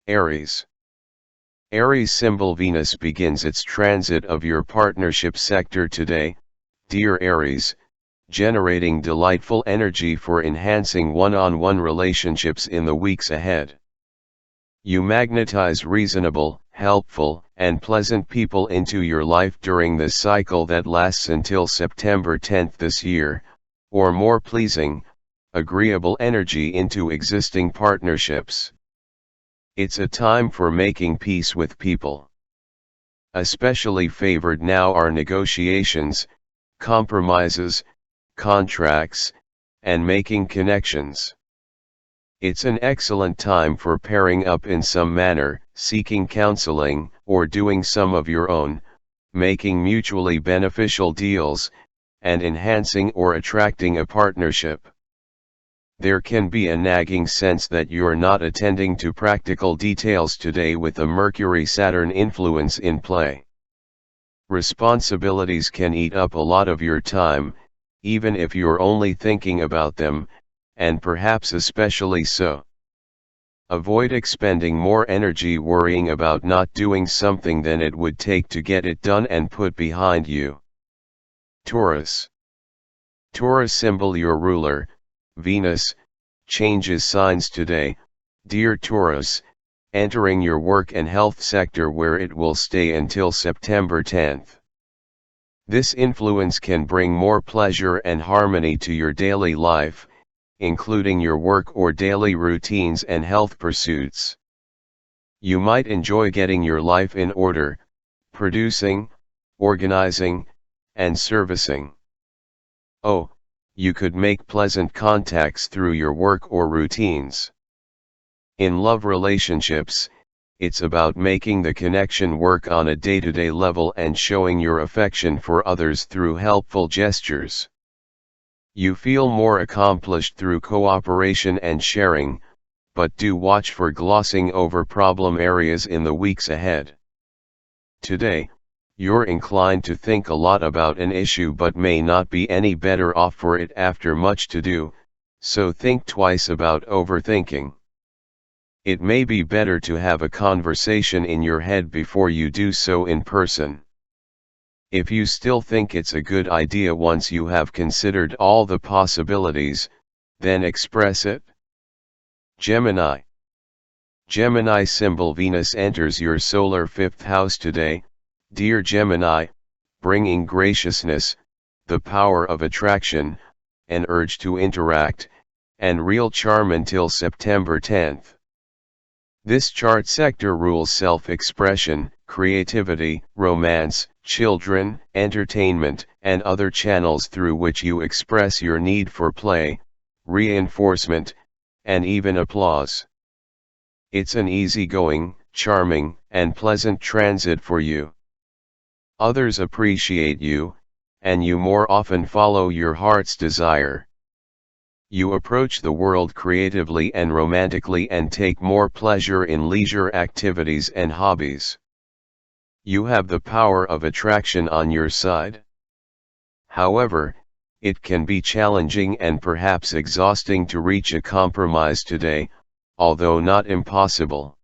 Aries. Aries symbol Venus begins its transit of your partnership sector today, dear Aries, generating delightful energy for enhancing one-on-one relationships in the weeks ahead. You magnetize reasonable, helpful, and pleasant people into your life during this cycle that lasts until September 10th this year, or more pleasing, agreeable energy into existing partnerships. It's a time for making peace with people. Especially favored now are negotiations, compromises, contracts, and making connections. It's an excellent time for pairing up in some manner, seeking counseling, or doing some of your own, making mutually beneficial deals, and enhancing or attracting a partnership. There can be a nagging sense that you're not attending to practical details today with a Mercury-Saturn influence in play. Responsibilities can eat up a lot of your time, even if you're only thinking about them, and perhaps especially so. Avoid expending more energy worrying about not doing something than it would take to get it done and put behind you. Taurus. Taurus symbol your ruler, Venus, changes signs today, dear Taurus, entering your work and health sector where it will stay until September 10th. This influence can bring more pleasure and harmony to your daily life, including your work or daily routines and health pursuits. You might enjoy getting your life in order, producing, organizing, and servicing. Oh, you could make pleasant contacts through your work or routines. In love relationships, it's about making the connection work on a day-to-day level and showing your affection for others through helpful gestures. You feel more accomplished through cooperation and sharing, but do watch for glossing over problem areas in the weeks ahead. Today, you're inclined to think a lot about an issue but may not be any better off for it after much to do, so think twice about overthinking. It may be better to have a conversation in your head before you do so in person. If you still think it's a good idea once you have considered all the possibilities, then express it. Gemini. Gemini symbol Venus enters your solar fifth house today, dear Gemini, bringing graciousness, the power of attraction, an urge to interact, and real charm until September 10th. This chart sector rules self-expression, creativity, romance, children, entertainment, and other channels through which you express your need for play, reinforcement, and even applause. It's an easygoing, charming, and pleasant transit for you. Others appreciate you, and you more often follow your heart's desire. You approach the world creatively and romantically and take more pleasure in leisure activities and hobbies. You have the power of attraction on your side. However, it can be challenging and perhaps exhausting to reach a compromise today, although not impossible.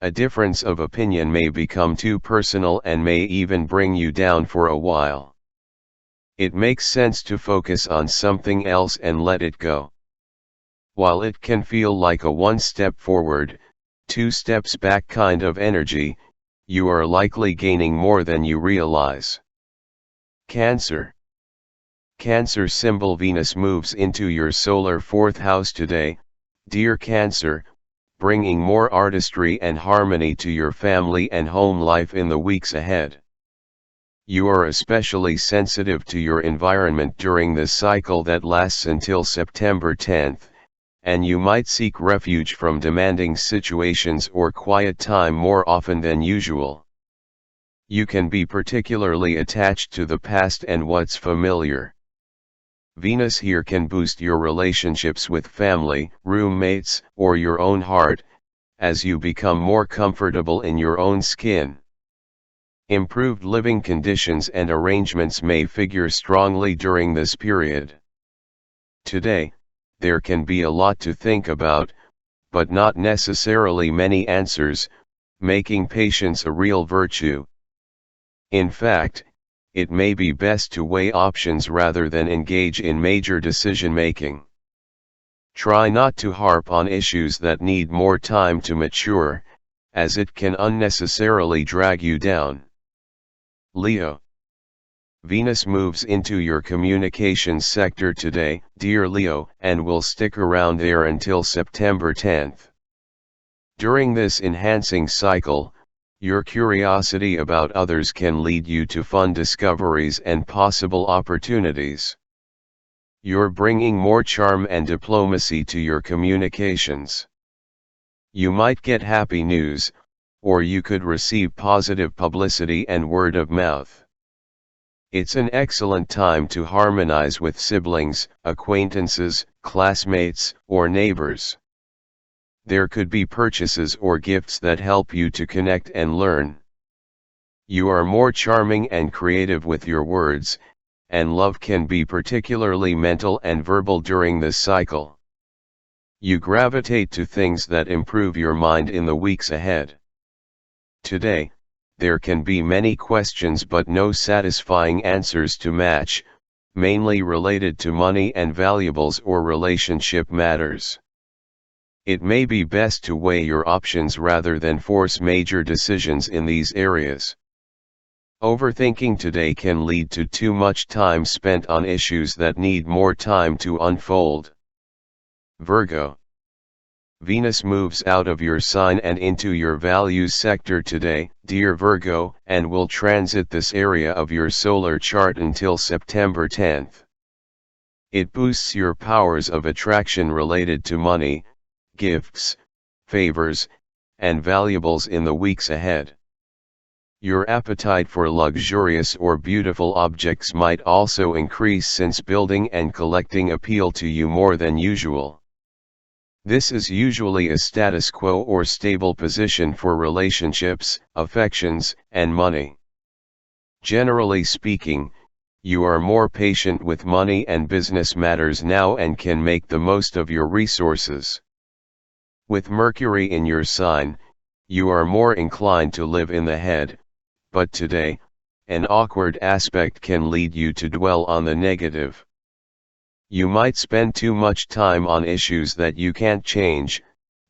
A difference of opinion may become too personal and may even bring you down for a while. It makes sense to focus on something else and let it go. While it can feel like a one step forward, two steps back kind of energy, you are likely gaining more than you realize. Cancer. Cancer symbol Venus moves into your solar fourth house today, dear Cancer, bringing more artistry and harmony to your family and home life in the weeks ahead. You are especially sensitive to your environment during this cycle that lasts until September 10th, and you might seek refuge from demanding situations or quiet time more often than usual. You can be particularly attached to the past and what's familiar. Venus here can boost your relationships with family, roommates, or your own heart, as you become more comfortable in your own skin. Improved living conditions and arrangements may figure strongly during this period. Today, there can be a lot to think about, but not necessarily many answers, making patience a real virtue. In fact, it may be best to weigh options rather than engage in major decision-making. Try not to harp on issues that need more time to mature, as it can unnecessarily drag you down. Leo. Venus moves into your communications sector today, dear Leo, and will stick around there until September 10th. During this enhancing cycle, your curiosity about others can lead you to fun discoveries and possible opportunities. You're bringing more charm and diplomacy to your communications. You might get happy news, or you could receive positive publicity and word of mouth. It's an excellent time to harmonize with siblings, acquaintances, classmates, or neighbors. There could be purchases or gifts that help you to connect and learn. You are more charming and creative with your words, and love can be particularly mental and verbal during this cycle. You gravitate to things that improve your mind in the weeks ahead. Today, there can be many questions but no satisfying answers to match, mainly related to money and valuables or relationship matters. It may be best to weigh your options rather than force major decisions in these areas. Overthinking today can lead to too much time spent on issues that need more time to unfold. Virgo. Venus moves out of your sign and into your values sector today, dear Virgo, and will transit this area of your solar chart until September 10th. It boosts your powers of attraction related to money, gifts, favors, and valuables in the weeks ahead. Your appetite for luxurious or beautiful objects might also increase since building and collecting appeal to you more than usual. This is usually a status quo or stable position for relationships, affections, and money. Generally speaking, you are more patient with money and business matters now and can make the most of your resources. With Mercury in your sign, you are more inclined to live in the head, but today, an awkward aspect can lead you to dwell on the negative. You might spend too much time on issues that you can't change,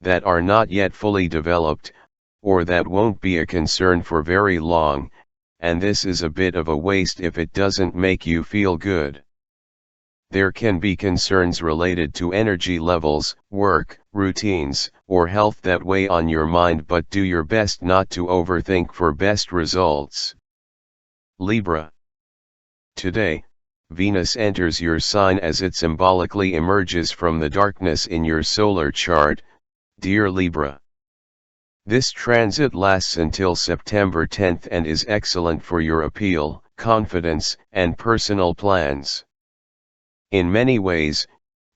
that are not yet fully developed, or that won't be a concern for very long, and this is a bit of a waste if it doesn't make you feel good. There can be concerns related to energy levels, work, routines, or health that weigh on your mind, but do your best not to overthink for best results. Libra. Today, Venus enters your sign as it symbolically emerges from the darkness in your solar chart, dear Libra. This transit lasts until September 10th and is excellent for your appeal, confidence, and personal plans. In many ways,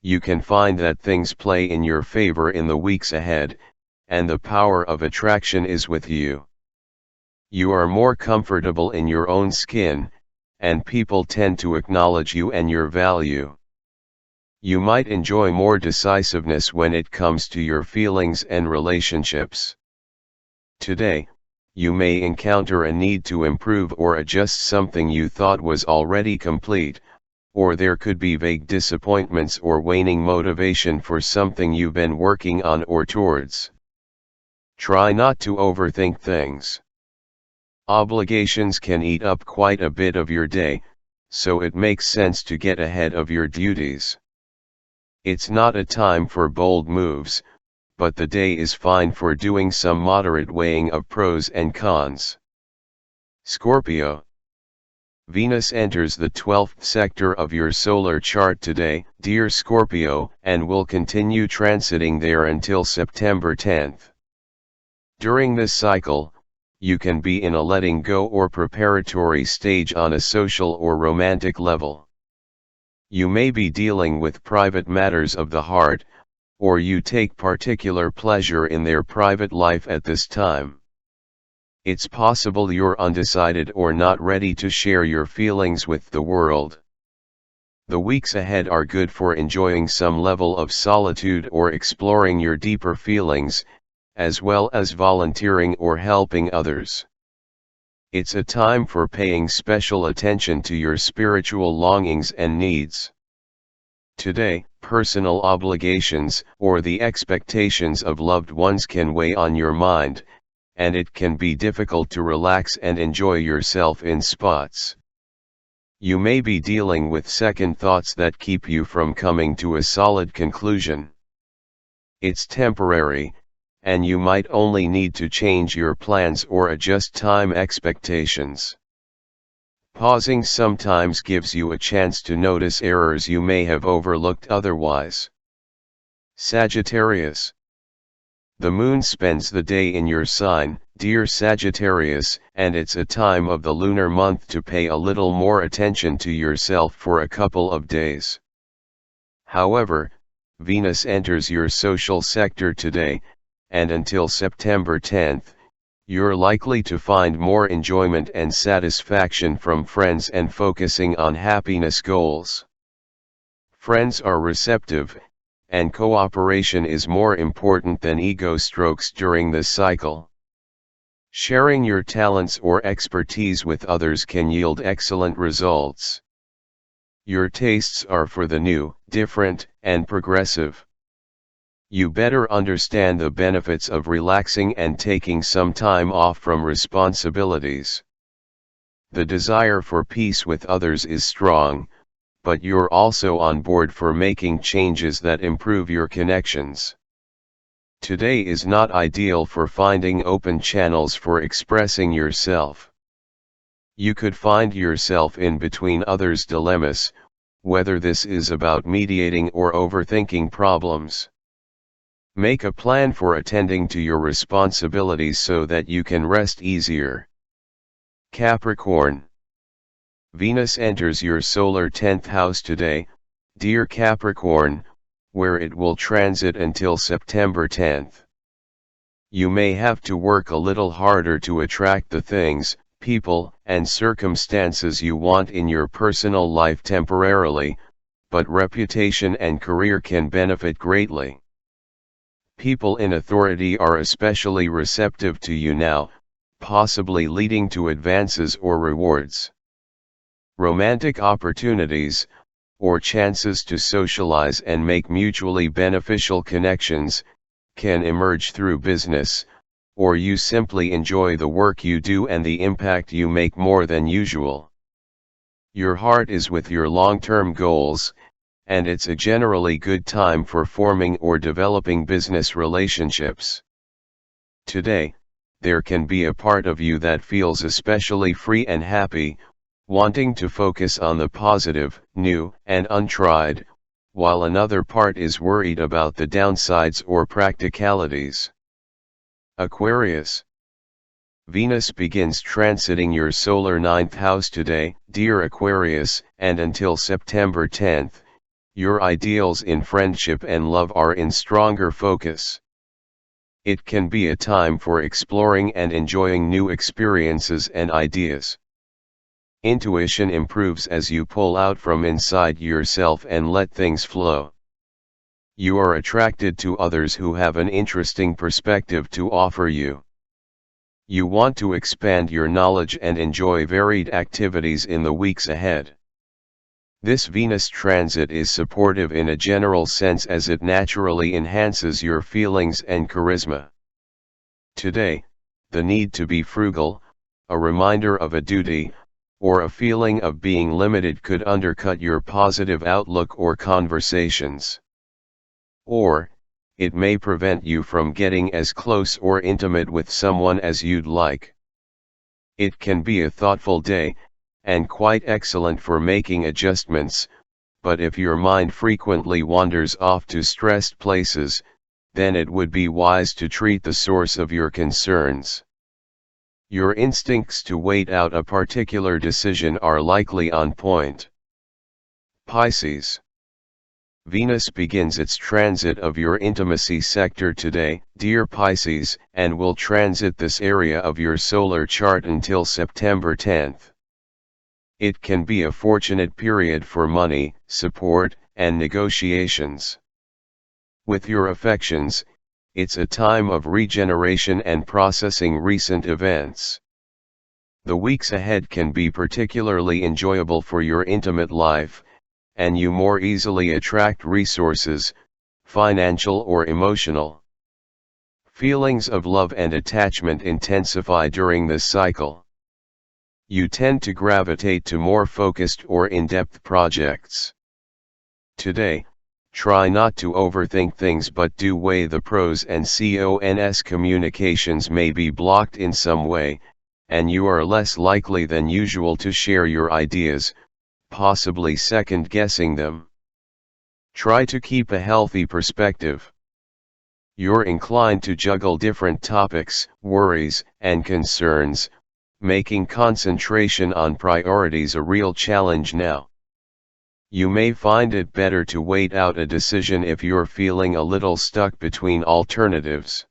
you can find that things play in your favor in the weeks ahead, and the power of attraction is with you. You are more comfortable in your own skin, and people tend to acknowledge you and your value. You might enjoy more decisiveness when it comes to your feelings and relationships. Today, you may encounter a need to improve or adjust something you thought was already complete, or there could be vague disappointments or waning motivation for something you've been working on or towards. Try not to overthink things. Obligations can eat up quite a bit of your day, so it makes sense to get ahead of your duties. It's not a time for bold moves, but the day is fine for doing some moderate weighing of pros and cons. Scorpio. Venus enters the 12th sector of your solar chart today, dear Scorpio, and will continue transiting there until September 10th. During this cycle, you can be in a letting go or preparatory stage on a social or romantic level. You may be dealing with private matters of the heart, or you take particular pleasure in their private life at this time. It's possible you're undecided or not ready to share your feelings with the world. The weeks ahead are good for enjoying some level of solitude or exploring your deeper feelings, as well as volunteering or helping others. It's a time for paying special attention to your spiritual longings and needs. Today, personal obligations or the expectations of loved ones can weigh on your mind, and it can be difficult to relax and enjoy yourself in spots. You may be dealing with second thoughts that keep you from coming to a solid conclusion. It's temporary, and you might only need to change your plans or adjust time expectations. Pausing sometimes gives you a chance to notice errors you may have overlooked otherwise. Sagittarius. The moon spends the day in your sign, dear Sagittarius, and it's a time of the lunar month to pay a little more attention to yourself for a couple of days. However, Venus enters your social sector today, and until September 10th, you're likely to find more enjoyment and satisfaction from friends and focusing on happiness goals. Friends are receptive, and cooperation is more important than ego strokes during this cycle. Sharing your talents or expertise with others can yield excellent results. Your tastes are for the new, different, and progressive. You better understand the benefits of relaxing and taking some time off from responsibilities. The desire for peace with others is strong, but you're also on board for making changes that improve your connections. Today is not ideal for finding open channels for expressing yourself. You could find yourself in between others' dilemmas, whether this is about mediating or overthinking problems. Make a plan for attending to your responsibilities so that you can rest easier. Capricorn. Venus enters your solar 10th house today, dear Capricorn, where it will transit until September 10th. You may have to work a little harder to attract the things, people, and circumstances you want in your personal life temporarily, but reputation and career can benefit greatly. People in authority are especially receptive to you now, possibly leading to advances or rewards. Romantic opportunities, or chances to socialize and make mutually beneficial connections, can emerge through business, or you simply enjoy the work you do and the impact you make more than usual. Your heart is with your long-term goals, and it's a generally good time for forming or developing business relationships. Today, there can be a part of you that feels especially free and happy, wanting to focus on the positive, new, and untried, while another part is worried about the downsides or practicalities. Aquarius. Venus begins transiting your solar 9th house today, dear Aquarius, and until September 10th, your ideals in friendship and love are in stronger focus. It can be a time for exploring and enjoying new experiences and ideas. Intuition improves as you pull out from inside yourself and let things flow. You are attracted to others who have an interesting perspective to offer you. You want to expand your knowledge and enjoy varied activities in the weeks ahead. This Venus transit is supportive in a general sense as it naturally enhances your feelings and charisma. Today, the need to be frugal, a reminder of a duty, or a feeling of being limited could undercut your positive outlook or conversations. Or, it may prevent you from getting as close or intimate with someone as you'd like. It can be a thoughtful day, and quite excellent for making adjustments, but if your mind frequently wanders off to stressed places, then it would be wise to treat the source of your concerns. Your instincts to wait out a particular decision are likely on point. Pisces. Venus begins its transit of your intimacy sector today, dear Pisces, and will transit this area of your solar chart until September 10th. It can be a fortunate period for money, support, and negotiations. With your affections, it's a time of regeneration and processing recent events. The weeks ahead can be particularly enjoyable for your intimate life, and you more easily attract resources, financial or emotional. Feelings of love and attachment intensify during this cycle. You tend to gravitate to more focused or in-depth projects. Today, try not to overthink things but do weigh the pros and cons. Communications may be blocked in some way, and you are less likely than usual to share your ideas, possibly second-guessing them. Try to keep a healthy perspective. You're inclined to juggle different topics, worries, and concerns, making concentration on priorities a real challenge now. You may find it better to wait out a decision if you're feeling a little stuck between alternatives.